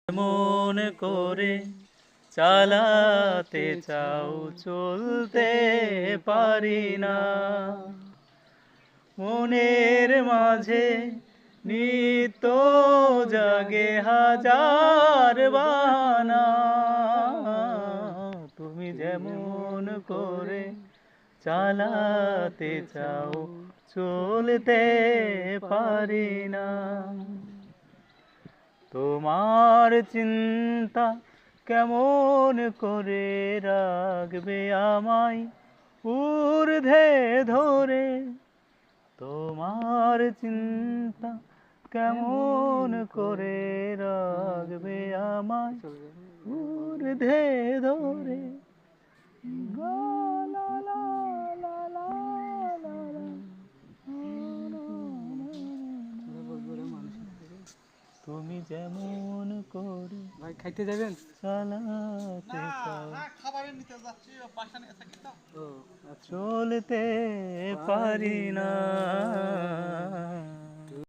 মন করে চালাতে চাও চলতে পারি না। মনের মাঝে নিত্য জাগে হাজার বাহানা। তুমি যেমন করে চালাতে চাও চলতে পারি না। তোমার চিন্তা কেমন করে রাখবে আমায় ঊর্ধ্বে ধরে। তোমার চিন্তা কেমন করে রাখবে আমায় ঊর্ধ্বে ধরে। লা লা লা লা লা লা লা। তুমি যেমন করে ভাই খাইতে যাবেন? চালাতে চাও খাবারের নিতে যাচ্ছি, বাসা নিয়ে থাকি তো। ও আচ্ছা। চলতে পারি না।